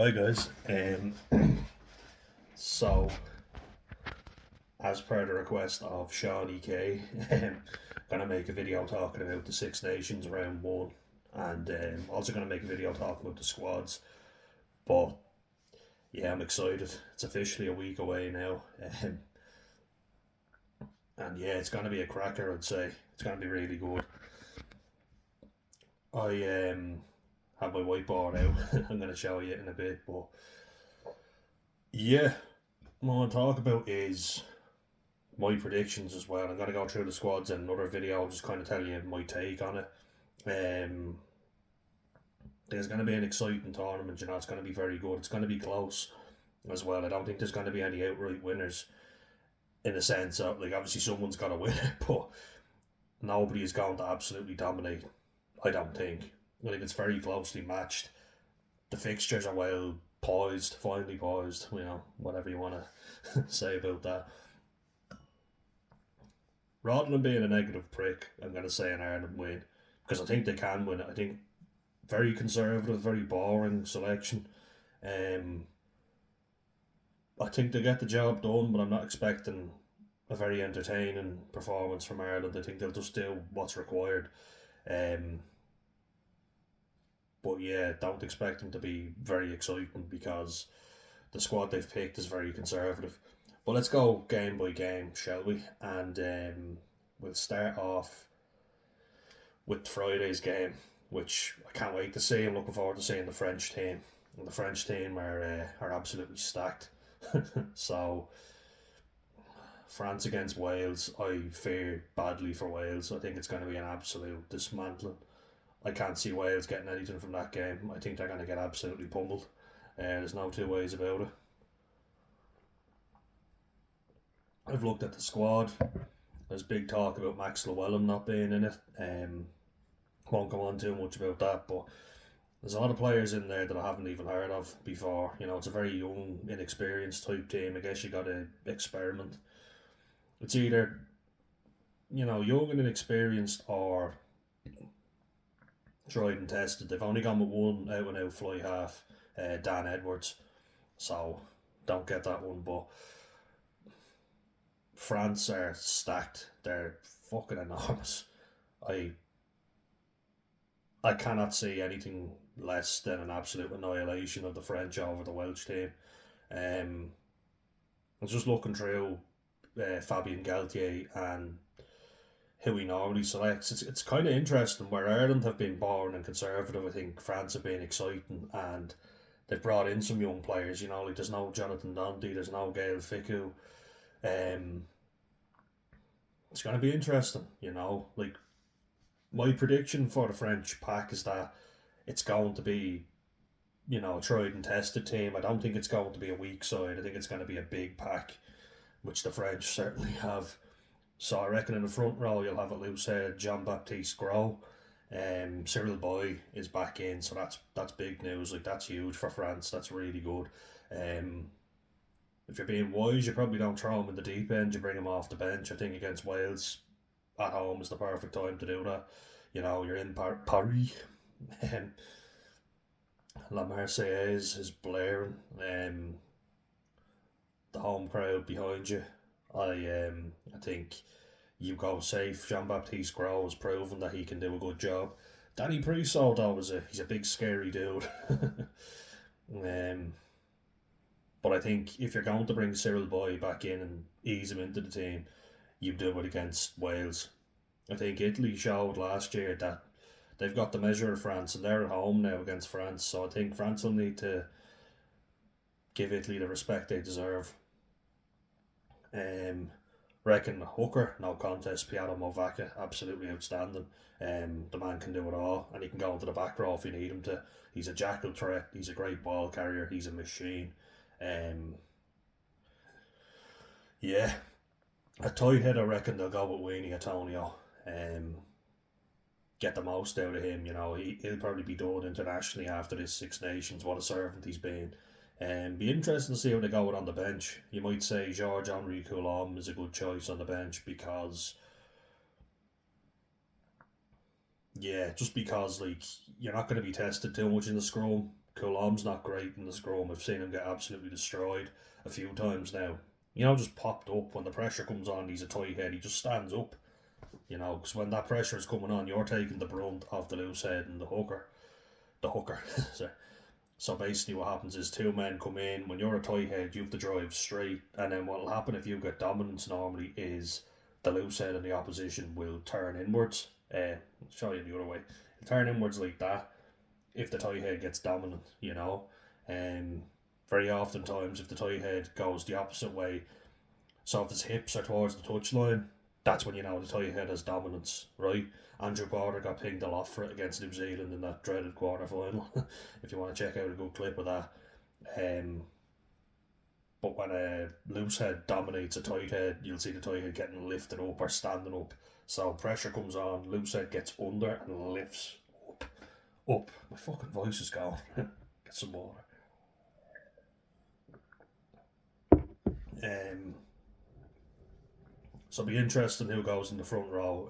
Hi guys. So as per the request of Shawnee K, gonna make a video talking about the Six Nations round one, and also gonna make a video talking about the squads. But yeah, I'm excited. It's officially a week away now, and yeah, it's gonna be a cracker. I'd say it's gonna be really good. I have my whiteboard out. I'm gonna show you in a bit, but yeah, what I want to talk about is my predictions as well. I'm going to go through the squads in another video, just kind of tell you my take on it. Um, there's going to be an exciting tournament, it's going to be very good. It's going to be close as well. I don't think there's going to be any outright winners in a sense of, like, obviously someone's got to win it, but nobody is going to absolutely dominate, I don't think. I think it's very closely matched. The fixtures are well poised, finely poised, whatever you want to say about that. Rather than being a negative prick, I'm going to say an Ireland win because I think they can win it. I think very conservative, very boring selection. Um, I think they get the job done, but I'm not expecting a very entertaining performance from Ireland. I think they'll just do what's required. Um, but yeah, don't expect them to be very exciting because the squad they've picked is very conservative. But let's go game by game, shall we? And we'll start off with Friday's game, which I can't wait to see. I'm looking forward to seeing the French team. And the French team are absolutely stacked. So France against Wales, I fear badly for Wales. I think it's going to be an absolute dismantling. I can't see Wales getting anything from that game. I think they're going to get absolutely pummeled. There's no two ways about it. I've looked at the squad. There's big talk about Max Llewellyn not being in it. Won't go on too much about that, but there's a lot of players in there that I haven't even heard of before. It's a very young, inexperienced type team. I guess you got to experiment. It's either young and inexperienced or tried and tested. They've only gone with one out and out fly half, Dan Edwards. So don't get that one, but France are stacked. They're fucking enormous. I I cannot see anything less than an absolute annihilation of the French over the Welsh team. Um, I was just looking through Fabien Galtier and who he normally selects. It's kind of interesting where Ireland have been boring and conservative. I think France have been exciting and they've brought in some young players. Like there's no Jonathan Dundee, there's no Gael Fickou. Um, it's going to be interesting. Like my prediction for the French pack is that it's going to be, a tried and tested team. I don't think it's going to be a weak side. I think it's going to be a big pack, which the French certainly have. So I reckon in the front row you'll have a loose head Jean Baptiste Gros. Cyril Boy is back in, so that's big news. Like that's huge for France. That's really good. Um, if you're being wise, you probably don't throw him in the deep end. You bring him off the bench. I think against Wales at home is the perfect time to do that. You're in Paris. Um, La Marseillaise is blaring. The home crowd behind you. I think you go safe. Jean Baptiste Gros has proven that he can do a good job. Danny Priso though he's a big scary dude. um, but I think if you're going to bring Cyril Boy back in and ease him into the team, you do it against Wales. I think Italy showed last year that they've got the measure of France and they're at home now against France. So I think France will need to give Italy the respect they deserve. Reckon hooker, no contest. Piero Movaca, absolutely outstanding. The man can do it all, and he can go into the back row if you need him to. He's a jackal threat. He's a great ball carrier. He's a machine. Um, yeah, a tight head. I reckon they'll go with Winnie Antonio. Um, get the most out of him. He'll probably be done internationally after this Six Nations. What a servant he's been. Be interesting to see how they go with on the bench. You might say George Henri Coulomb is a good choice on the bench because, yeah, just because like you're not going to be tested too much in the scrum Coulom's not great in the scrum. I've seen him get absolutely destroyed a few times now. You know, just popped up when the pressure comes on. He's a tight head. He just stands up. You know, because when that pressure is coming on, you're taking the brunt of the loose head and the hooker. The hooker. So basically, what happens is two men come in. When you're a tight head, you have to drive straight, and then what will happen if you get dominance normally is the loose head in the opposition will turn inwards. I'll show you the other way. It'll turn inwards like that if the tight head gets dominant, you know. Very often times if the tight head goes the opposite way, so if his hips are towards the touchline, that's when you know the tight head has dominance, right? Andrew Porter got pinged a lot for it against New Zealand in that dreaded quarter final. If you want to check out a good clip of that. But when a loose head dominates a tight head, you'll see the tight head getting lifted up or standing up. So pressure comes on, loose head gets under and lifts up. Up. My fucking voice is gone. Get some water. So it'll be interesting who goes in the front row.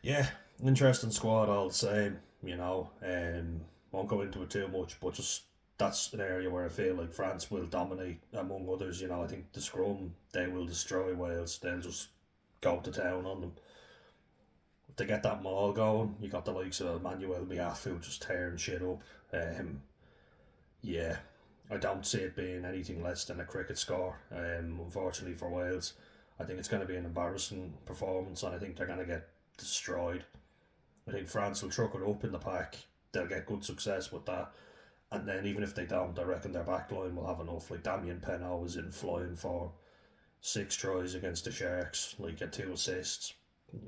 Yeah, interesting squad all the same, you know. Won't go into it too much, but just that's an area where I feel like France will dominate among others. You know, I think the scrum, they will destroy Wales. They'll just go to town on them. If they get that maul going, you got the likes of Emmanuel Miafu just tearing shit up. Yeah, I don't see it being anything less than a cricket score. Unfortunately for Wales, I think it's going to be an embarrassing performance, and I think they're going to get destroyed. I think France will truck it up in the pack. They'll get good success with that. And then even if they don't, I reckon their backline will have enough. Like Damien Penaud was in flying for 6 tries against the Sharks, like get 2 assists.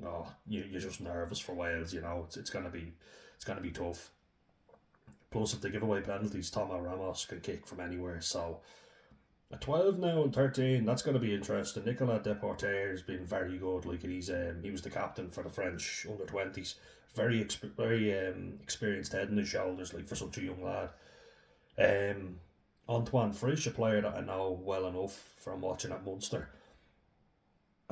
Oh, you're just nervous for Wales, you know. It's gonna be tough. Plus, if they give away penalties, Tomo Ramos can kick from anywhere. So at 12 now and 13, that's going to be interesting. Nicolas Deporter has been very good. Like he was the captain for the French under-20s. Very experienced head and his shoulders, like for such a young lad. Antoine Frisch, a player that I know well enough from watching at Munster.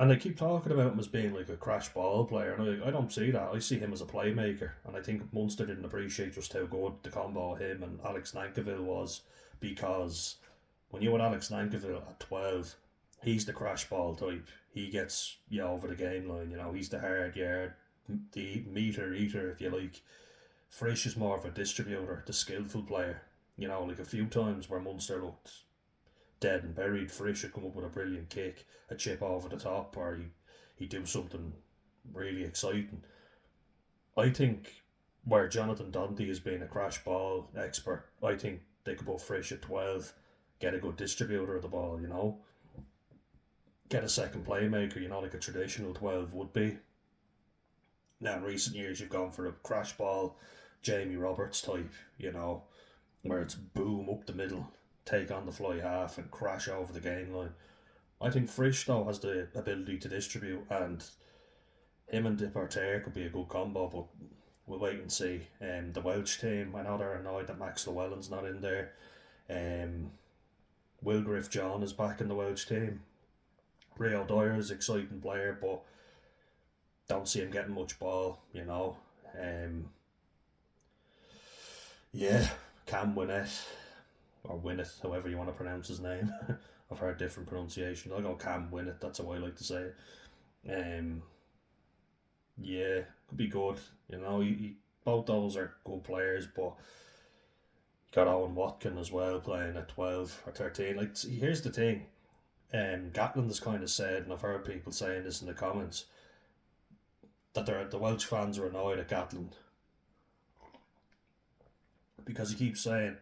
And they keep talking about him as being like a crash ball player, and I don't see that. I see him as a playmaker, and I think Munster didn't appreciate just how good the combo of him and Alex Nankivell was, because when you're with Alex Nankivell at 12, he's the crash ball type. He gets you over the game line, you know, he's the hard yard, the meter eater, if you like. Frisch is more of a distributor, the skillful player. You know, like a few times where Munster looked dead and buried, Frisch would come up with a brilliant kick, a chip over the top, or he'd do something really exciting. I think where Jonathan Dundee has been a crash ball expert, I think they could put Frisch at 12, get a good distributor of the ball, you know. Get a second playmaker, you know, like a traditional 12 would be. Now in recent years you've gone for a crash ball, Jamie Roberts type, you know, where it's boom up the middle, take on the fly half and crash over the game line. I think Frisch though has the ability to distribute, and him and Deporter could be a good combo, but we'll wait and see. The Welsh team, I know they're annoyed that Max Llewellyn's not in there. Will Griff John is back in the Welsh team. Rio Dyer is an exciting player, but don't see him getting much ball, you know. Yeah, Cam Winnett, or Winnett, however you want to pronounce his name. I've heard different pronunciations. I'll go Cam Winnett, that's how I like to say it. Yeah, could be good. You know, both those are good players, but you got Owen Watkin as well playing at 12 or 13. Like, see, here's the thing. Gatland has kind of said, and I've heard people saying this in the comments, that the Welsh fans are annoyed at Gatland because he keeps saying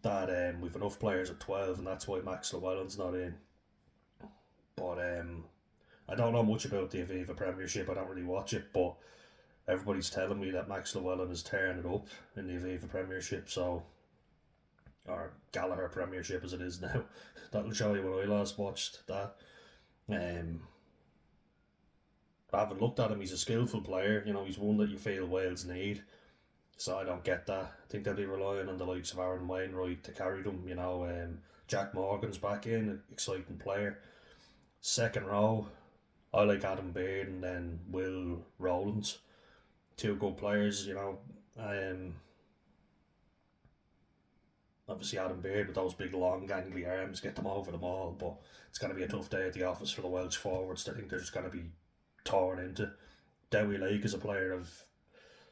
that we've enough players at 12 and that's why Max Llewellyn's not in. But I don't know much about the Aviva Premiership. I don't really watch it, but everybody's telling me that Max Llewellyn is tearing it up in the Aviva Premiership, so, or Gallagher Premiership as it is now. That'll show you when I last watched that. I haven't looked at him. He's a skillful player. You know, he's one that you feel Wales need. So I don't get that. I think they'll be relying on the likes of Aaron Wainwright to carry them. You know, Jack Morgan's back in, an exciting player. Second row, I like Adam Beard and then Will Rowlands. 2 good players, you know. obviously Adam Beard with those big long gangly arms get them over the ball, but it's going to be a tough day at the office for the Welsh forwards. I think they're just going to be torn into. Dewi Lake is a player I've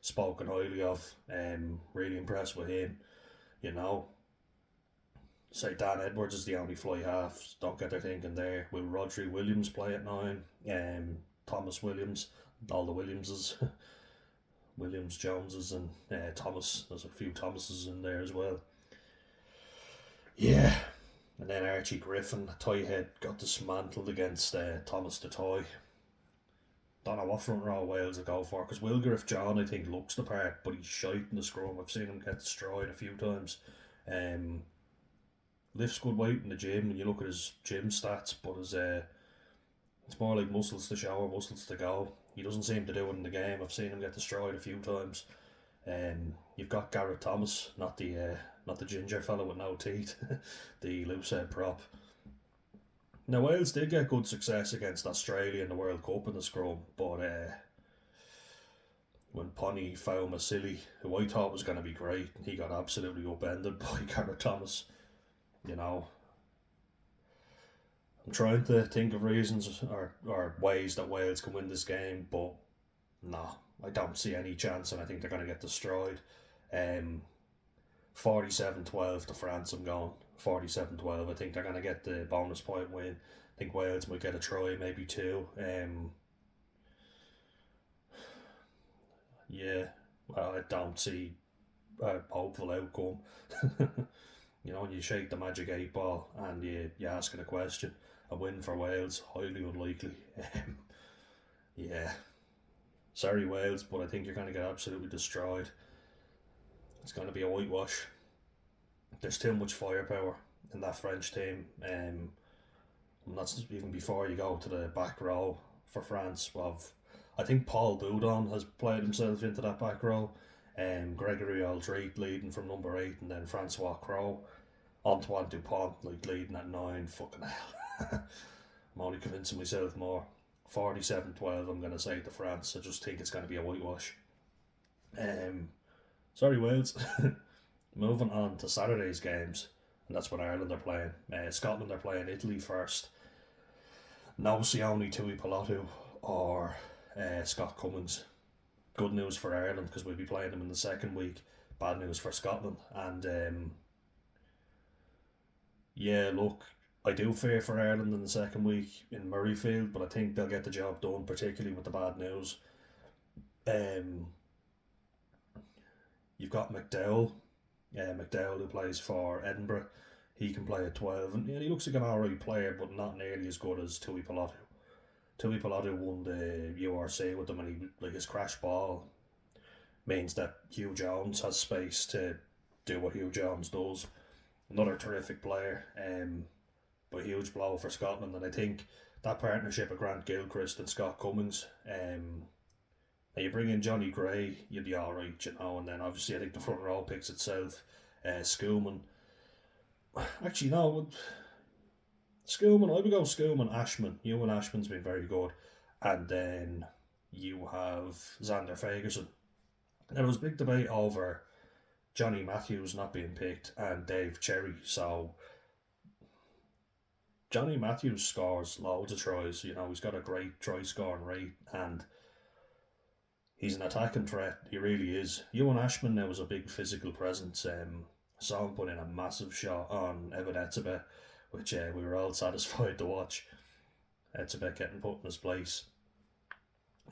spoken highly of. Really impressed with him. You know, say Dan Edwards is the only fly half. Don't get their thinking there. Will Rodri Williams play at 9? Thomas Williams, all the Williamses, Williams Joneses, and Thomas. There's a few Thomases in there as well. Yeah, and then Archie Griffin, tie head, got dismantled against Thomas the Toy. Don't know what front row Wales will go for, because Wilgriff John, I think, looks the part, but he's shite in the scrum. I've seen him get destroyed a few times. Lifts good weight in the gym when you look at his gym stats, but it's more like muscles to show or muscles to go. He doesn't seem to do it in the game. I've seen him get destroyed a few times. You've got Garrett Thomas, not the ginger fellow with no teeth, the loosehead prop. Now Wales did get good success against Australia in the World Cup in the scrum, but when Pony Faumasili, who I thought was going to be great, he got absolutely upended by Garrett Thomas. You know, I'm trying to think of reasons or ways that Wales can win this game, but no, I don't see any chance, and I think they're going to get destroyed. 47-12 to France, I'm going. 47-12. I think they're going to get the bonus point win. I think Wales might get a try, maybe 2. Yeah, well, I don't see a hopeful outcome. You know, when you shake the magic 8 ball and you asking a question, a win for Wales, highly unlikely. Yeah. Sorry, Wales, but I think you're going to get absolutely destroyed. It's going to be a whitewash. There's too much firepower in that French team. And that's even before you go to the back row for France. Well, I think Paul Boudon has played himself into that back row. Gregory Aldrit leading from number 8, and then Francois Crowe. Antoine Dupont leading at 9. Fucking hell. I'm only convincing myself more. 47-12, I'm going to say to France. I just think it's going to be a whitewash. Sorry, Wales. Moving on to Saturday's games, and that's when Ireland are playing. Scotland are playing Italy first. No Sione Tuipulotu or Scott Cummings. Good news for Ireland because we'll be playing them in the second week. Bad news for Scotland. And yeah, look, I do fear for Ireland in the second week in Murrayfield, but I think they'll get the job done, particularly with the bad news. You've got McDowell. McDowell, who plays for Edinburgh. He can play at 12, and he looks like an alright player, but not nearly as good as Tuipulotu. Tuipulotu won the URC with them, and his crash ball means that Hugh Jones has space to do what Hugh Jones does. Another terrific player, but huge blow for Scotland, and I think that partnership of Grant Gilchrist and Scott Cummings, now you bring in Johnny Gray, you'll be alright, you know, and then obviously I think the front row picks itself. Schoolman. Actually, no, Schoolman, I would go Schoolman, Ashman. Ewan Ashman's been very good. And then you have Xander Fagerson. Now, there was a big debate over Johnny Matthews not being picked and Dave Cherry. So, Johnny Matthews scores loads of tries. You know, he's got a great try scoring rate and he's an attacking threat. He really is. Ewan Ashman now is a big physical presence. Saw him put in a massive shot on Evan Etzebeth, which we were all satisfied to watch. Etzebeth getting put in his place.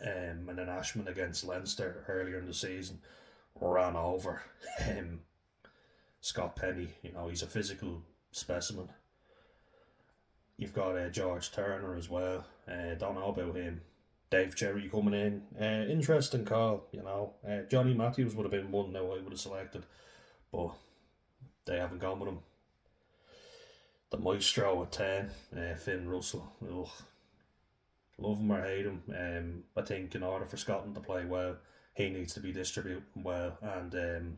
And then Ashman against Leinster earlier in the season ran over Scott Penny. You know, he's a physical specimen. You've got George Turner as well. Don't know about him. Dave Cherry coming in. Interesting call, you know. Johnny Matthews would have been one now I would have selected, but they haven't gone with him. The Maestro at 10, Finn Russell. Ugh. Love him or hate him. I think in order for Scotland to play well, he needs to be distributing well, and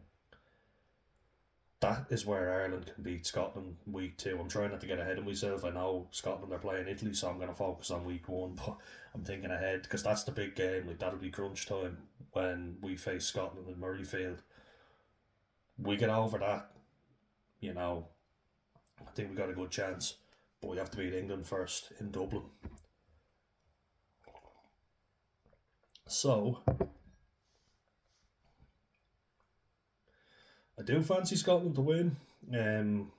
that is where Ireland can beat Scotland week 2. I'm trying not to get ahead of myself. I know Scotland are playing Italy, so I'm going to focus on week 1, but I'm thinking ahead because that's the big game. Like, that'll be crunch time when we face Scotland in Murrayfield. We get over that, you know, I think we got a good chance. But we have to beat England first in Dublin. So, I do fancy Scotland to win. Um,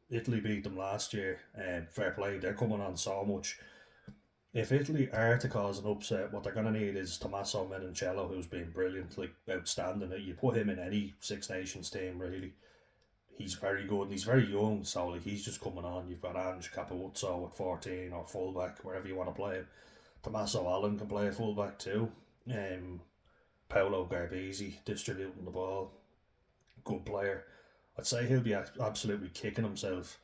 Italy beat them last year. Fair play, they're coming on so much. If Italy are to cause an upset, what they're going to need is Tommaso Menoncello, who's been brilliant, like outstanding. You put him in any Six Nations team, really. He's very good and he's very young, so like he's just coming on. You've got Ange Capozzo at 14 or fullback, wherever you want to play him. Tommaso Allen can play a fullback too. Um, Paolo Garbisi distributing the ball, good player. I'd say he'll be absolutely kicking himself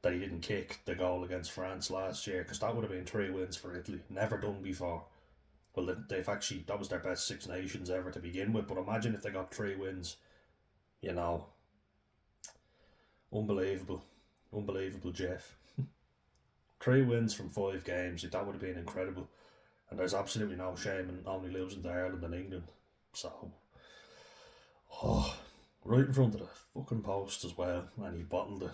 that he didn't kick the goal against France last year, because that would have been 3 wins for Italy, never done before. Well, they've actually, that was their best Six Nations ever to begin with. But imagine if they got 3 wins, you know, unbelievable, unbelievable, Jeff. 3 wins from 5 games, that would have been incredible. And there's absolutely no shame in only losing to Ireland and England. So, oh, right in front of the fucking post as well, and he bottled it.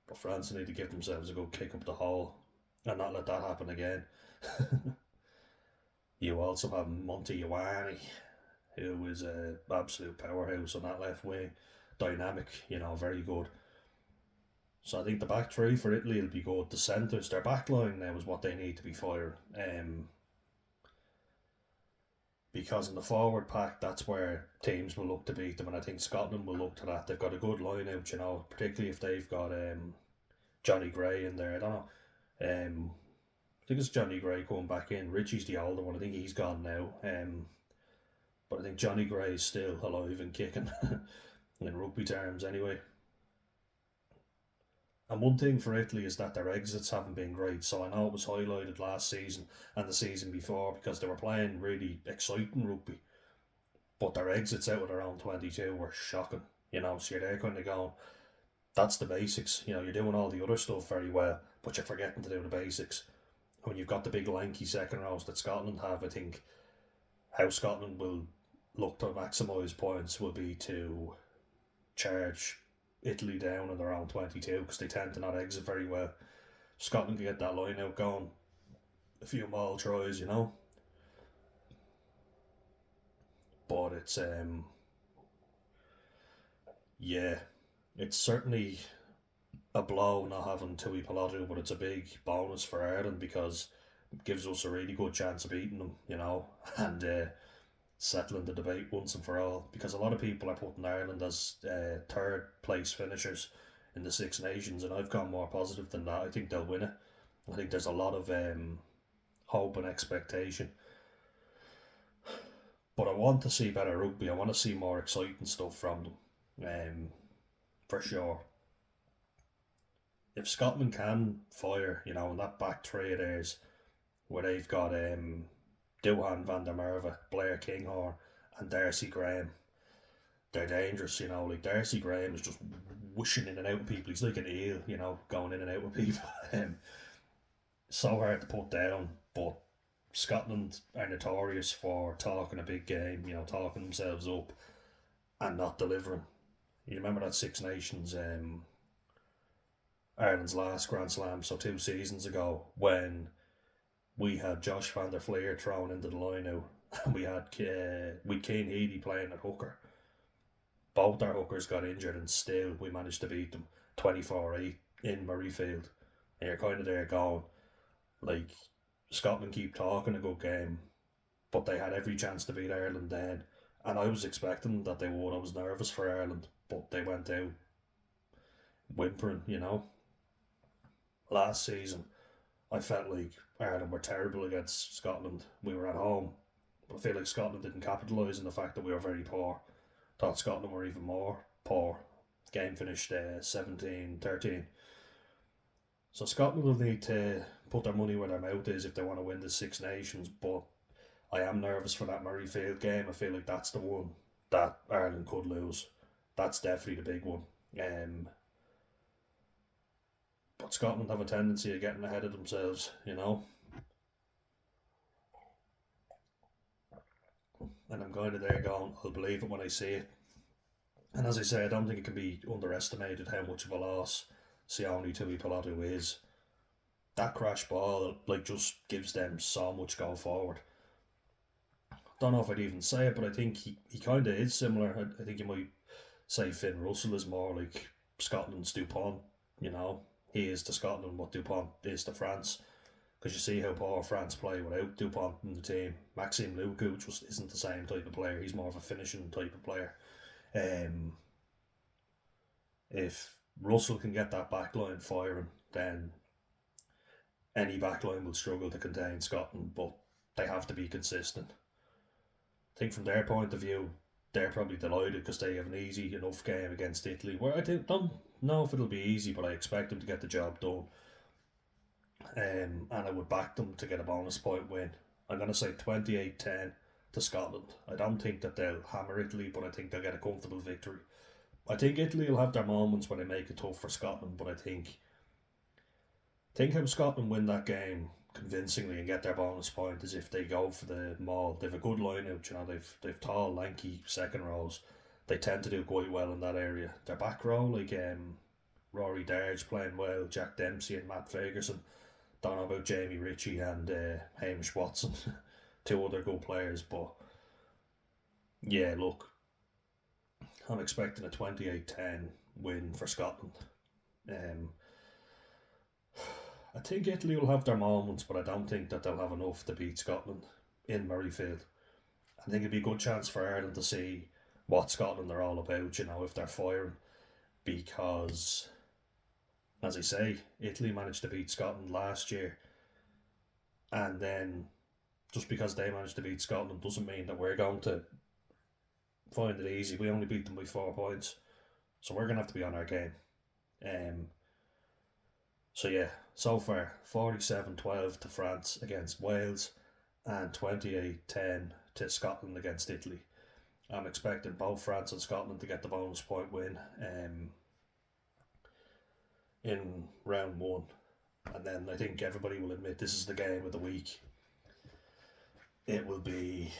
But France need to give themselves a good kick up the hole and not let that happen again. You also have Monty Ioane, who is an absolute powerhouse on that left wing. Dynamic, very good. So I think the back three for Italy will be good. The centres, their back line now is what they need to be firing. Because in the forward pack, that's where teams will look to beat them, and I think Scotland will look to that. They've got a good line out, particularly if they've got Johnny Gray in there. I don't know. I think it's Johnny Gray coming back in. Richie's the older one. I think he's gone now. But I think Johnny Gray is still alive and kicking in rugby terms, anyway. And one thing for Italy is that their exits haven't been great. So I know it was highlighted last season and the season before because they were playing really exciting rugby. But their exits out of their own 22 were shocking. So you're there kind of going, that's the basics. You're doing all the other stuff very well, but you're forgetting to do the basics. When you've got the big lanky second rows that Scotland have, I think how Scotland will look to maximise points will be to charge Italy down in their own 22 because they tend to not exit very well. Scotland can get that line out going, a few maul tries, But it's it's certainly a blow not having Tui Pilotu, but it's a big bonus for Ireland because it gives us a really good chance of beating them, and settling the debate once and for all, because a lot of people are putting Ireland as third place finishers in the Six Nations, and I've gone more positive than that. I think they'll win it. I think there's a lot of hope and expectation, but I want to see better rugby. I want to see more exciting stuff from them, for sure. If Scotland can fire, in that back three of theirs, where they've got Duhan van der Merwe, Blair Kinghorn, and Darcy Graham, they're dangerous, Like Darcy Graham is just whooshing in and out of people. He's like an eel, going in and out of people. So hard to put down, but Scotland are notorious for talking a big game, talking themselves up and not delivering. You remember that Six Nations, Ireland's last Grand Slam, so 2 seasons ago, when we had Josh van der Fleer thrown into the line out, and we had Cian Healy playing at hooker. Both our hookers got injured, and still we managed to beat them 24-8 in Murrayfield. And you're kind of there going, like, Scotland keep talking a good game, but they had every chance to beat Ireland then. And I was expecting that they would. I was nervous for Ireland, but they went out whimpering, Last season, I felt like Ireland were terrible against Scotland. We were at home, but I feel like Scotland didn't capitalise on the fact that we were very poor. Thought Scotland were even more poor. Game finished 17-13. So Scotland will need to put their money where their mouth is if they want to win the Six Nations, but I am nervous for that Murrayfield game. I feel like that's the one that Ireland could lose. That's definitely the big one. But Scotland have a tendency of getting ahead of themselves, And I'm kind of there going, I'll believe it when I see it. And as I say, I don't think it can be underestimated how much of a loss Sione Tuipolotu is. That crash ball like just gives them so much go forward. Don't know if I'd even say it, but I think he kind of is similar. I think you might say Finn Russell is more like Scotland's Dupont. You know, he is to Scotland what Dupont is to France. Because you see how poor France play without Dupont in the team. Maxime Lucu just isn't the same type of player. He's more of a finishing type of player. Um, if Russell can get that backline firing, then any backline will struggle to contain Scotland, but they have to be consistent. I think from their point of view, they're probably delighted because they have an easy enough game against Italy. Where don't know if it'll be easy, but I expect them to get the job done. And I would back them to get a bonus point win. I'm going to say 28-10 to Scotland. I don't think that they'll hammer Italy, but I think they'll get a comfortable victory. I think Italy will have their moments when they make it tough for Scotland, but I think how Scotland win that game convincingly and get their bonus point is if they go for the maul. They've a good line out, they've tall, lanky second rows. They tend to do quite well in that area. Their back row, like Rory Darge playing well, Jack Dempsey and Matt Ferguson. Don't know about Jamie Ritchie and Hamish Watson, two other good players, but yeah, look, I'm expecting a 28-10 win for Scotland. Um, I think Italy will have their moments, but I don't think that they'll have enough to beat Scotland in Murrayfield. I think it'd be a good chance for Ireland to see what Scotland are all about, if they're firing, because, as I say, Italy managed to beat Scotland last year, and then just because they managed to beat Scotland doesn't mean that we're going to find it easy. We only beat them by 4 points, so we're going to have to be on our game. So yeah, so far 47-12 to France against Wales and 28-10 to Scotland against Italy. I'm expecting both France and Scotland to get the bonus point win in round one. And then I think everybody will admit this is the game of the week. It will be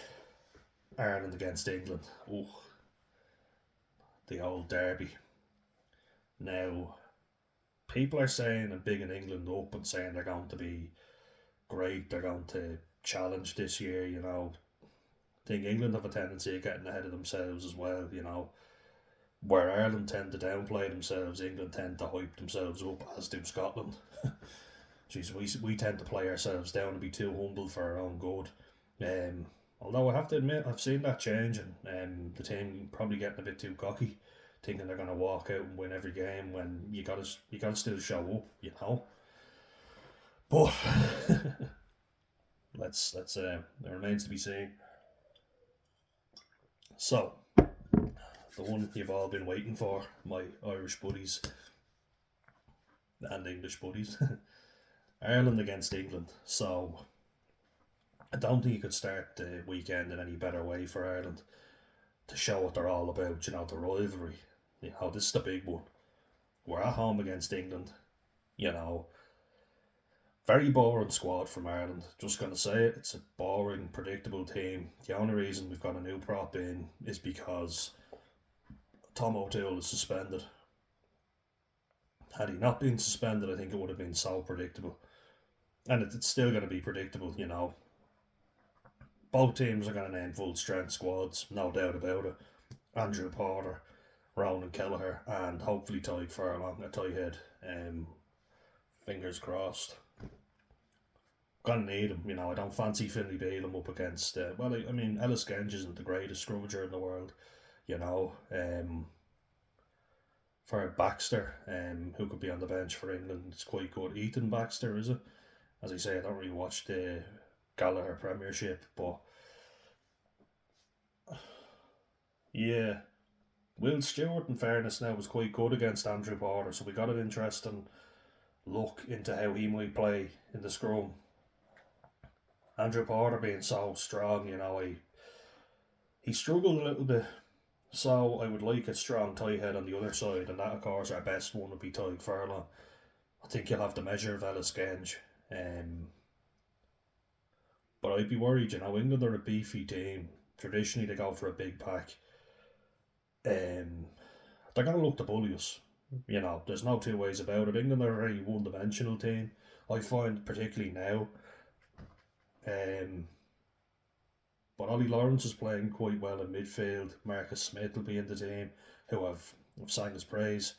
Ireland against England. Ooh, the old derby. Now, people are saying and bigging England up and saying they're going to be great, they're going to challenge this year, I think England have a tendency of getting ahead of themselves as well, Where Ireland tend to downplay themselves, England tend to hype themselves up, as do Scotland. Jeez, we tend to play ourselves down and be too humble for our own good. Although I have to admit, I've seen that change, and the team probably getting a bit too cocky, thinking they're going to walk out and win every game when you gotta still show up, But let's it remains to be seen. So, the one you've all been waiting for, my Irish buddies and English buddies, Ireland against England. So, I don't think you could start the weekend in any better way for Ireland to show what they're all about. The rivalry. This is the big one. We're at home against England. Very boring squad from Ireland. Just gonna say it. It's a boring, predictable team. The only reason we've got a new prop in is because Tom O'Toole is suspended. Had he not been suspended, I think it would have been so predictable. And it's still going to be predictable, Both teams are going to name full strength squads, no doubt about it. Andrew Porter, Ronan Kelleher, and hopefully Tadhg Furlong at tight head. Fingers crossed. Gonna need him, I don't fancy Finlay Bealham up against. Ellis Genge isn't the greatest scrummager in the world, For Baxter, who could be on the bench for England, it's quite good. Ethan Baxter, is it? As I say, I don't really watch the Gallagher Premiership, but yeah, Will Stewart, in fairness, now was quite good against Andrew Porter, so we got an interesting look into how he might play in the scrum. Andrew Porter being so strong, he struggled a little bit, so I would like a strong tight head on the other side, and that, of course, our best one would be Tadhg Furlong. I think you'll have the measure of Ellis Genge. But I'd be worried, England are a beefy team. Traditionally, they go for a big pack. they're going to look to bully us. You know, there's no two ways about it. England are a very one-dimensional team. I find particularly now. Um, but Ollie Lawrence is playing quite well in midfield. Marcus Smith will be in the team, who have sang his praise.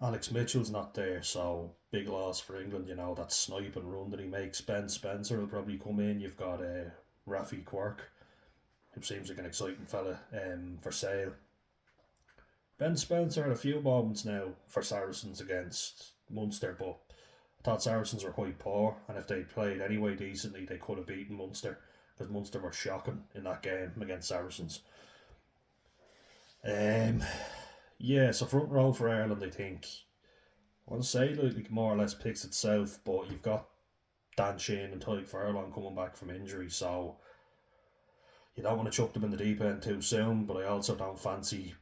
Alex Mitchell's not there, so big loss for England. You know, that snipe and run that he makes. Ben Spencer will probably come in. You've got Rafi Quirk, who seems like an exciting fella for sale. Ben Spencer had a few moments now for Saracens against Munster, but I thought Saracens were quite poor, and if they played anyway decently, they could have beaten Munster, because Munster were shocking in that game against Saracens. Um, yeah, so front row for Ireland, I think. I want to say like more or less picks itself, but you've got Dan Sheehan and Tyke Furlong coming back from injury, so you don't want to chuck them in the deep end too soon, but I also don't fancy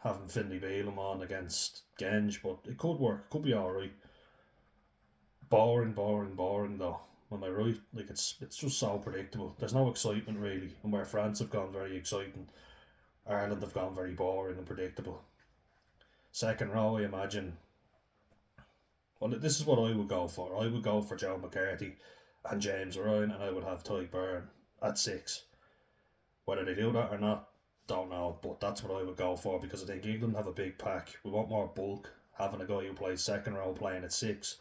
having Finlay Bealham on against Genge, but it could work, it could be alright. Boring, boring, boring though. Am I right? Like it's just so predictable. There's no excitement really, and where France have gone very exciting, Ireland have gone very boring and predictable. Second row, I imagine. Well, this is what I would go for. I would go for Joe McCarthy and James Ryan, and I would have Ty Byrne at 6. Whether they do that or not, don't know, but that's what I would go for, because I think England have a big pack. We want more bulk. Having a guy who plays second row playing at 6,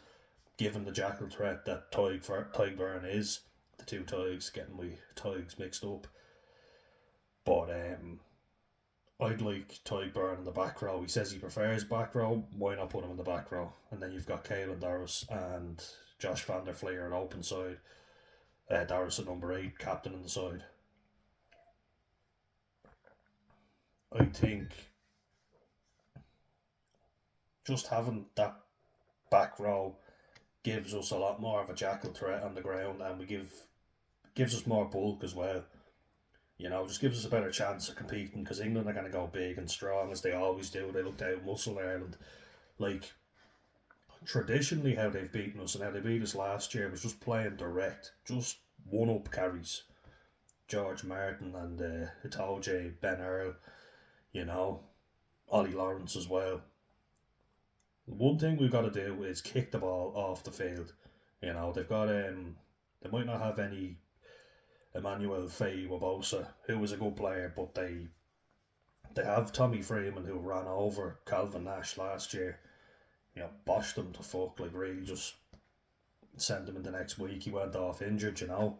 given the jackal threat that Ty Byrne is, the two Tygs, getting my Tygs mixed up. But I'd like Ty Byrne in the back row. He says he prefers back row. Why not put him in the back row? And then you've got Caelan Doris and Josh van der Fleer at open side. Doris at number 8, captain on the side. I think just having that back row gives us a lot more of a jackal threat on the ground, and gives us more bulk as well. You know, just gives us a better chance of competing, because England are going to go big and strong as they always do. They look to out-muscle Ireland. Like, traditionally how they've beaten us and how they beat us last year was just playing direct, just one-up carries. George Martin and Itoje, Ben Earl, you know, Ollie Lawrence as well. One thing we've got to do is kick the ball off the field. You know, they've got they might not have any Emmanuel Faye-Wabosa, who was a good player, but they have Tommy Freeman, who ran over Calvin Nash last year. You know, boshed him to fuck, like really just sent him in the next week. He went off injured, you know.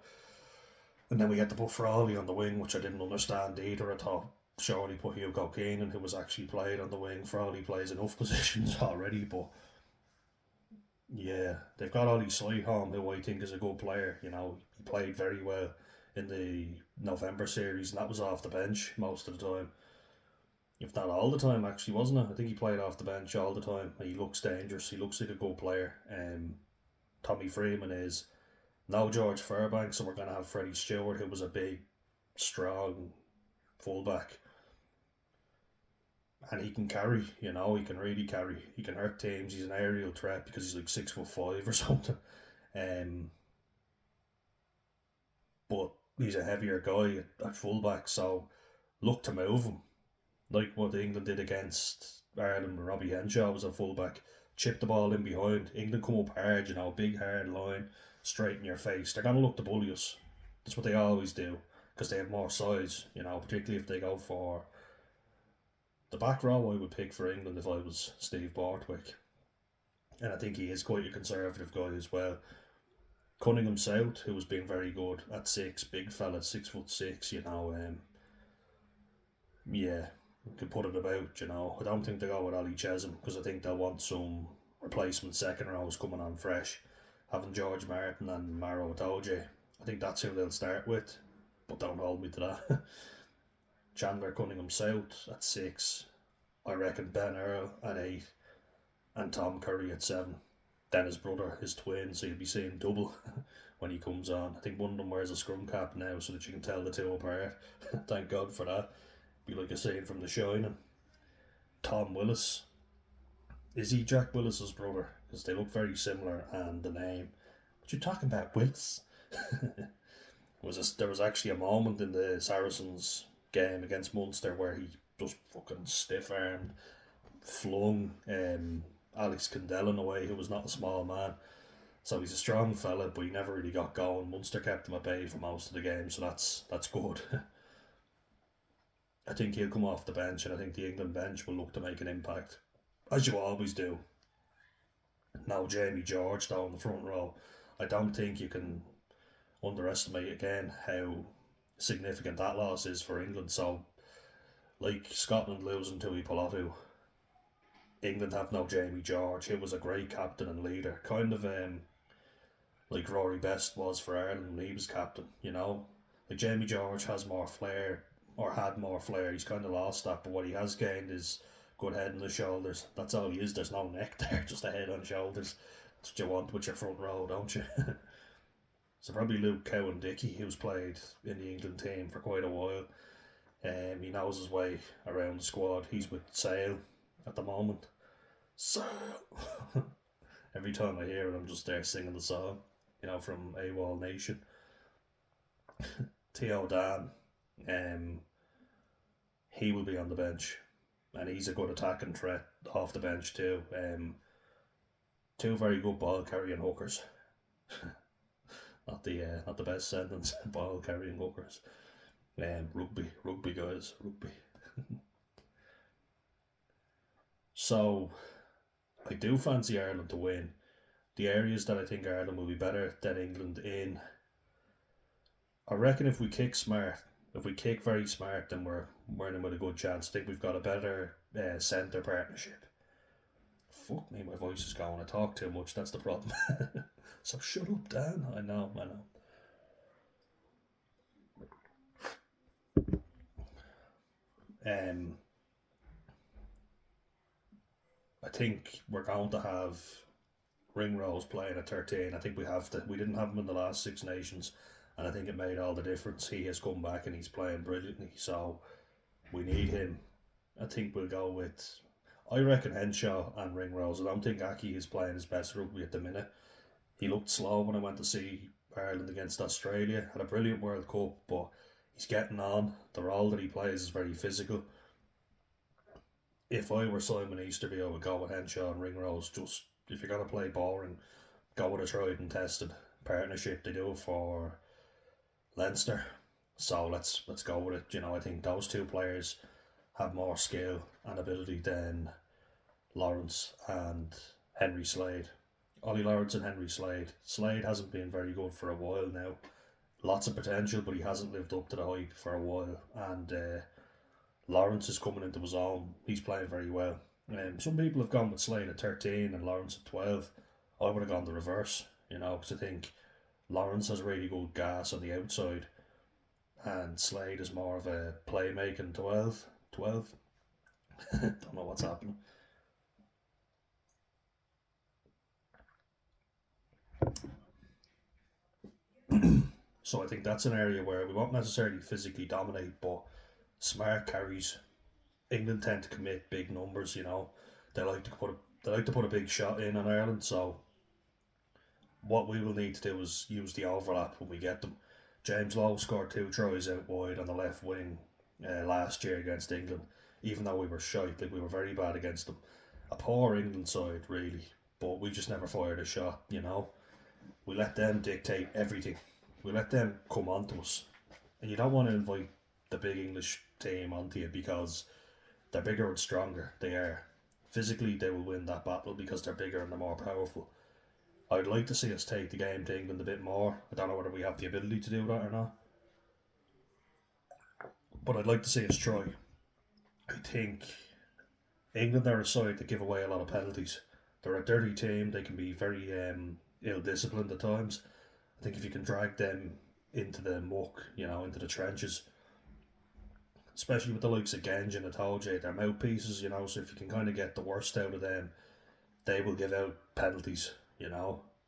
And then we had to put Frawley on the wing, which I didn't understand either. I thought surely put Hugo Keenan, who was actually played on the wing. Frawley plays enough positions already, but yeah, they've got Ollie Syholm, who I think is a good player. You know, he played very well in the November series, and that was off the bench most of the time. If not all the time, actually, wasn't it? I think he played off the bench all the time, and he looks dangerous. He looks like a good player. Tommy Freeman is no George Fairbanks, so we're going to have Freddie Stewart, who was a big, strong fullback. And he can carry, you know, he can really carry. He can hurt teams. He's an aerial threat because he's like 6'5" or something. But he's a heavier guy at fullback, so look to move him. Like what England did against Ireland when Robbie Henshaw was a fullback. Chip the ball in behind. England come up hard, you know, big hard line, straight in your face. They're going to look to bully us. That's what they always do, because they have more size, you know, particularly if they go for the back row. I would pick for England if I was Steve Borthwick. And I think he is quite a conservative guy as well. Cunningham South, who has been very good at 6, big fella, 6'6", you know. Yeah, you could put it about, you know. I don't think they go with Ali Chesham, because I think they'll want some replacement second rows coming on fresh. Having George Martin and Maro Itoje, I think that's who they'll start with, but don't hold me to that. Chandler Cunningham South at 6. I reckon Ben Earl at 8. And Tom Curry at 7. Then his brother, his twin, so you'll be seeing double when he comes on. I think one of them wears a scrum cap now so that you can tell the two apart. Thank God for that. Be like a scene from The Shining. Tom Willis. Is he Jack Willis's brother? Because they look very similar, and the name. What you talking about, Willis? There was actually a moment in the Saracens game against Munster where he just fucking stiff armed, flung Alex Candellin away, who was not a small man. So he's a strong fella, but he never really got going. Munster kept him at bay for most of the game, so that's good. I think he'll come off the bench, and I think the England bench will look to make an impact, as you always do. Now Jamie George down the front row, I don't think you can underestimate again how significant that loss is for England. So, like Scotland losing to Ipolatu, England have no Jamie George, who was a great captain and leader, kind of like Rory Best was for Ireland when he was captain. Like Jamie George has more flair, or had more flair. He's kind of lost that, but what he has gained is good head and the shoulders. That's all he is. There's no neck there, just a head on shoulders. That's what you want with your front row, don't you? So probably Luke Cowan-Dickey, who's played in the England team for quite a while. He knows his way around the squad. He's with Sale at the moment. Sale! Every time I hear it, I'm just there singing the song, from AWOL Nation. Theo Dan, he will be on the bench, and he's a good attacking threat off the bench too. Two very good ball carrying hookers. Not the best sentence. Ball carrying hookers. Rugby guys, rugby. So I do fancy Ireland to win. The areas that I think Ireland will be better than England in, I reckon if we kick smart, if we kick very smart, then we're in with a good chance. I think we've got a better centre partnership. Fuck me, my voice is going. I talk too much, that's the problem. So shut up, Dan. I know. I think we're going to have Ringrose playing at 13. I think we have to. We didn't have him in the last Six Nations, and I think it made all the difference. He has come back and he's playing brilliantly, so we need him. I think we'll go with, I reckon, Henshaw and Ringrose. I don't think Aki is playing his best rugby at the minute. He looked slow when I went to see Ireland against Australia. Had a brilliant World Cup, but he's getting on. The role that he plays is very physical. If I were Simon Easterby, I would go with Henshaw and Ringrose. Just, if you're going to play boring, go with a tried and tested partnership. They do it for Leinster. So let's go with it. I think those two players have more skill and ability than Lawrence and Henry Slade. Ollie Lawrence and Henry Slade. Slade hasn't been very good for a while now. Lots of potential, but he hasn't lived up to the hype for a while. And Lawrence is coming into his own. He's playing very well. Some people have gone with Slade at 13 and Lawrence at 12. I would have gone the reverse, because I think Lawrence has really good gas on the outside, and Slade is more of a playmaking 12. Don't know what's happening. So I think that's an area where we won't necessarily physically dominate, but smart carries. England tend to commit big numbers. They like to put a big shot in on Ireland. So what we will need to do is use the overlap when we get them. James Lowe scored 2 tries out wide on the left wing last year against England, even though we were shite. Like, we were very bad against them. A poor England side, really, but we just never fired a shot. We let them dictate everything. We let them come onto us, and you don't want to invite the big English team onto you because they're bigger and stronger. They are. Physically, they will win that battle because they're bigger and they're more powerful. I'd like to see us take the game to England a bit more. I don't know whether we have the ability to do that or not, but I'd like to see us try. I think England are a side that give away a lot of penalties. They're a dirty team. They can be very ill-disciplined at times. I think if you can drag them into the muck, into the trenches, especially with the likes of Genge and Atoje, they're mouthpieces, so if you can kind of get the worst out of them, they will give out penalties,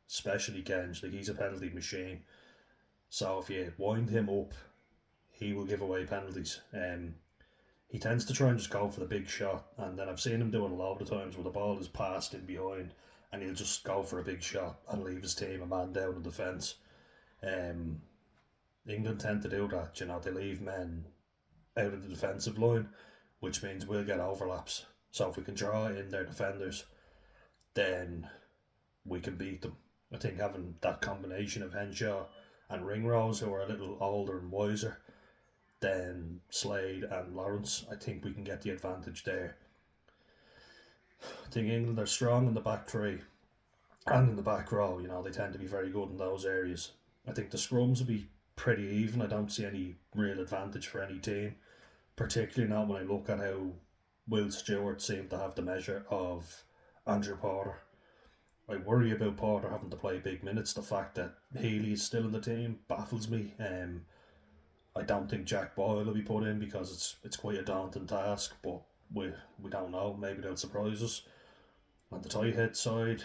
especially Genge. Like, he's a penalty machine. So if you wind him up, he will give away penalties. He tends to try and just go for the big shot, and then I've seen him do it a lot of the times where the ball is passed in behind and he'll just go for a big shot and leave his team a man down in defence. England tend to do that, they leave men out of the defensive line, which means we'll get overlaps. So if we can draw in their defenders, then we can beat them. I think having that combination of Henshaw and Ringrose, who are a little older and wiser than Slade and Lawrence, I think we can get the advantage there. I think England are strong in the back three and in the back row. They tend to be very good in those areas. I think the scrums will be pretty even. I don't see any real advantage for any team, particularly not when I look at how Will Stewart seemed to have the measure of Andrew Porter. I worry about Porter having to play big minutes. The fact that Healy is still in the team baffles me. I don't think Jack Boyle will be put in because it's quite a daunting task, but we don't know. Maybe they'll surprise us. On the tight head side,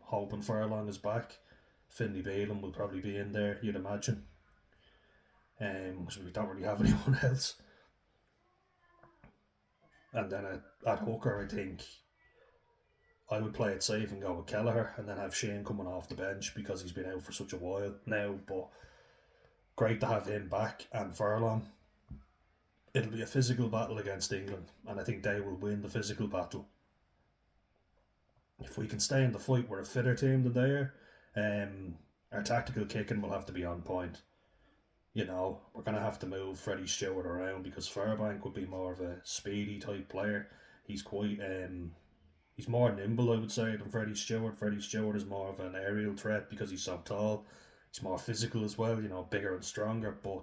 hoping Furlong is back. Finlay Bealham will probably be in there, you'd imagine. Because we don't really have anyone else. And then at hooker, I think I would play it safe and go with Kelleher and then have Shane coming off the bench because he's been out for such a while now. But great to have him back and Furlong. It'll be a physical battle against England, and I think they will win the physical battle. If we can stay in the fight, we're a fitter team than they are. Our tactical kicking will have to be on point. We're going to have to move Freddie Stewart around because Fairbank would be more of a speedy type player. He's quite, he's more nimble, I would say, than Freddie Stewart. Freddie Stewart is more of an aerial threat because he's so tall. He's more physical as well, bigger and stronger, but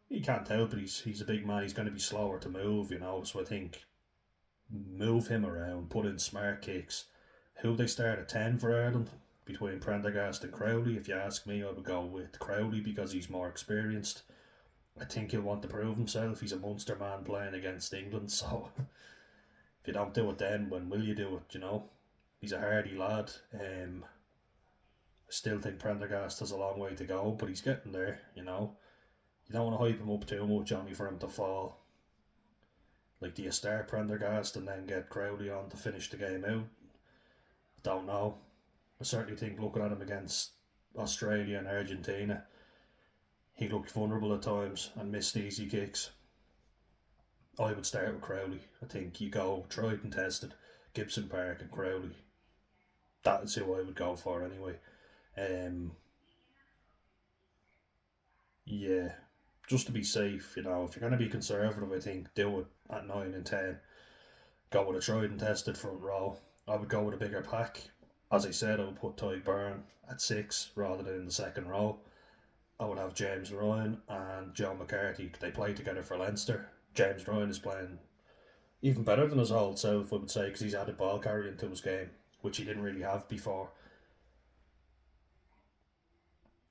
you can't help it. He's a big man. He's going to be slower to move, so I think move him around, put in smart kicks. Who they start at 10 for Ireland? Between Prendergast and Crowley, if you ask me, I would go with Crowley because he's more experienced. I think he'll want to prove himself. He's a Munster man playing against England, so if you don't do it then, when will you do it, He's a hardy lad. I still think Prendergast has a long way to go, but he's getting there, You don't want to hype him up too much only for him to fall. Like, do you start Prendergast and then get Crowley on to finish the game out? Don't know. I certainly think looking at him against Australia and Argentina, he looked vulnerable at times and missed easy kicks. I would start with Crowley. I think you go tried and tested, Gibson Park and Crowley. That is who I would go for anyway. Yeah, just to be safe, if you're going to be conservative, I think do it at 9 and 10. Go with a tried and tested front row. I would go with a bigger pack. As I said, I would put Ty Byrne at 6 rather than in the second row. I would have James Ryan and John McCarthy. They play together for Leinster. James Ryan is playing even better than his old self, I would say, because he's added ball carrying to his game, which he didn't really have before.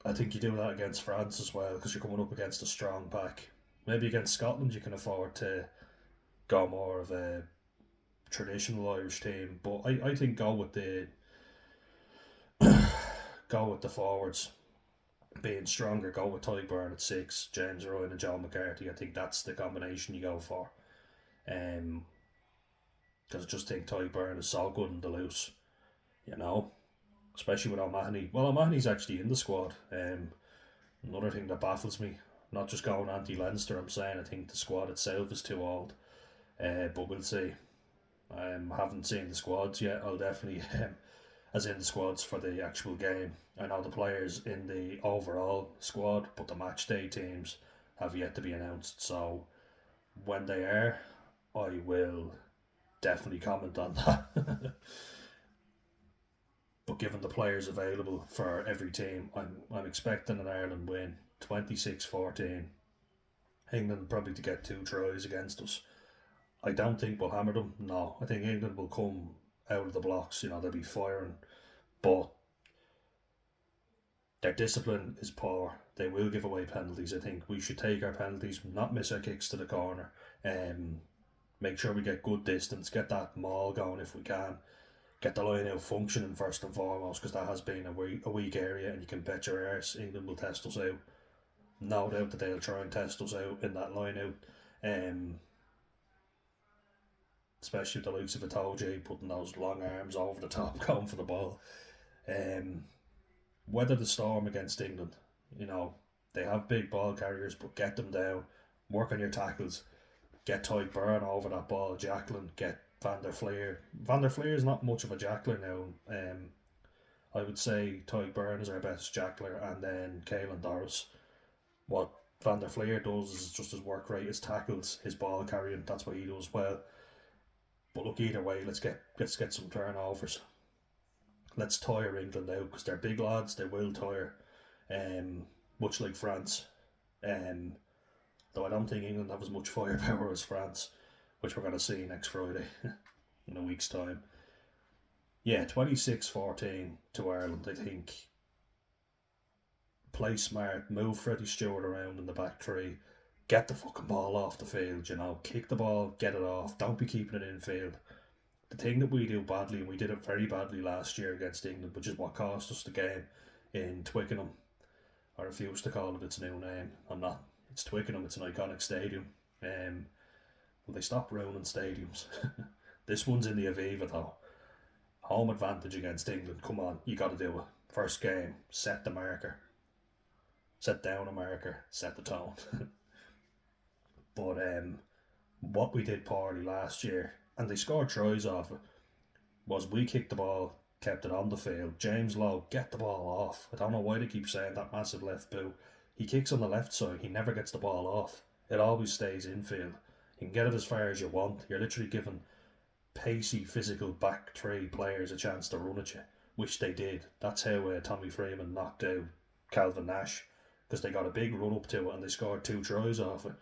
I think you do that against France as well, because you're coming up against a strong pack. Maybe against Scotland you can afford to go more of a traditional Irish team, but I think go with the forwards being stronger. Go with Ty Byrne at 6, James Ryan and John McCarthy. I think that's the combination you go for. Because I just think Ty Byrne is so good in the loose, especially with O'Mahony. Well, O'Mahony's actually in the squad. Another thing that baffles me, not just going anti-Leinster, I'm saying I think the squad itself is too old. But we'll see. I haven't seen the squads yet. I'll definitely, as in the squads for the actual game. I know the players in the overall squad, but the match day teams have yet to be announced. So when they are, I will definitely comment on that. But given the players available for every team, I'm expecting an Ireland win, 26-14. England probably to get 2 tries against us. I don't think we'll hammer them. No, I think England will come out of the blocks. They'll be firing, but their discipline is poor. They will give away penalties. I think we should take our penalties, not miss our kicks to the corner, make sure we get good distance, get that maul going if we can, get the line out functioning first and foremost, because that has been a weak area, and you can bet your arse England will test us out. No doubt that they'll try and test us out in that line out. Especially with the likes of Itoje putting those long arms over the top, going for the ball. Weather the storm against England. They have big ball carriers, but get them down, work on your tackles, get Tyke Byrne over that ball, Jacqueline, get Van der Fleer. Van der Fleer is not much of a jackler now. I would say Tyke Byrne is our best jackler, and then Caelan Doris. What Van der Fleer does is just his work rate, his tackles, his ball carrying. That's what he does well. But look, either way, let's get some turnovers. Let's tire England out because they're big lads. They will tire, much like France. Though I don't think England have as much firepower as France, which we're going to see next Friday in a week's time. Yeah, 26-14 to Ireland, I think. Play smart, move Freddie Stewart around in the back three, get the fucking ball off the field, kick the ball, get it off, don't be keeping it in field. The thing that we do badly, and we did it very badly last year against England, which is what cost us the game in Twickenham. I refuse to call it its new name. It's Twickenham, it's an iconic stadium. Will they stop ruining stadiums? This one's in the Aviva though. Home advantage against England, come on, you got to do it. First game, set the marker. Set down a marker, set the tone. But what we did poorly last year, and they scored tries off it, was we kicked the ball, kept it on the field. James Lowe, get the ball off. I don't know why they keep saying that massive left boot. He kicks on the left side, he never gets the ball off. It always stays infield. You can get it as far as you want. You're literally giving pacey, physical back three players a chance to run at you, which they did. That's how Tommy Freeman knocked out Calvin Nash, because they got a big run up to it and they scored 2 tries off it.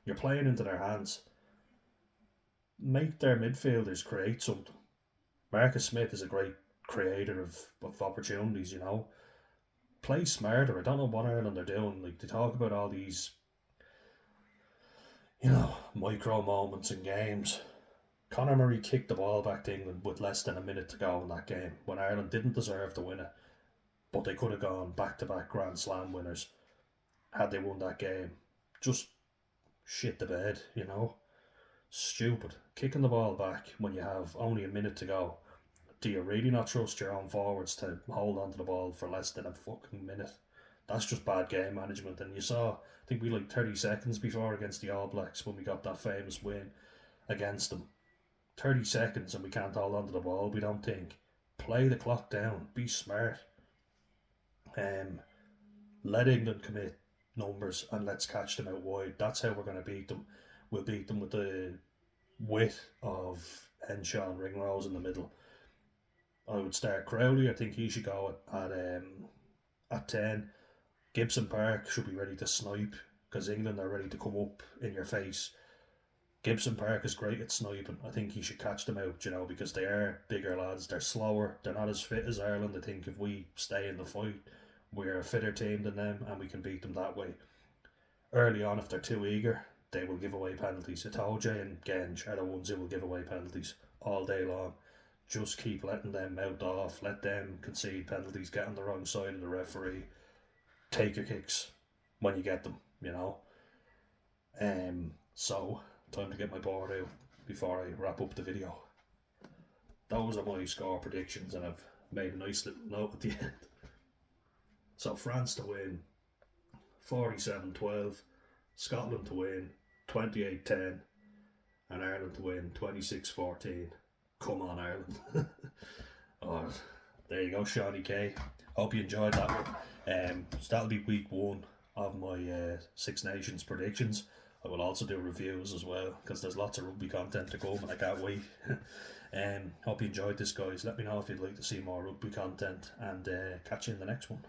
You're playing into their hands. Make their midfielders create something. Marcus Smith is a great creator of opportunities, Play smarter. I don't know what Ireland are doing. Like, they talk about all these, micro moments in games. Conor Murray kicked the ball back to England with less than a minute to go in that game when Ireland didn't deserve to win it, but they could have gone back-to-back Grand Slam winners had they won that game. Just shit the bed, Stupid. Kicking the ball back when you have only a minute to go. Do you really not trust your own forwards to hold on to the ball for less than a fucking minute? That's just bad game management. And you saw, I think we 30 seconds before against the All Blacks when we got that famous win against them. 30 seconds and we can't hold on to the ball, we don't think. Play the clock down. Be smart. Let England commit numbers and let's catch them out wide. That's how we're going to beat them. We'll beat them with the wit of Henshaw and Ringrose in the middle. I would start Crowley. I think he should go at 10. Gibson Park should be ready to snipe because England are ready to come up in your face. Gibson Park is great at sniping. I think he should catch them out, because they are bigger lads. They're slower. They're not as fit as Ireland. I think if we stay in the fight, we're a fitter team than them and we can beat them that way. Early on, if they're too eager, they will give away penalties. Itoje and Genge are the ones who will give away penalties all day long. Just keep letting them mouth off, let them concede penalties, get on the wrong side of the referee, take your kicks when you get them, So, time to get my board out before I wrap up the video. Those are my score predictions and I've made a nice little note at the end. So France to win 47-12, Scotland to win 28-10, and Ireland to win 26-14. Come on, Ireland. Oh, there you go, Shawnee K. Hope you enjoyed that one. So that'll be week 1 of my Six Nations predictions. I will also do reviews as well because there's lots of rugby content to come and I can't wait. Hope you enjoyed this, guys. Let me know if you'd like to see more rugby content and catch you in the next one.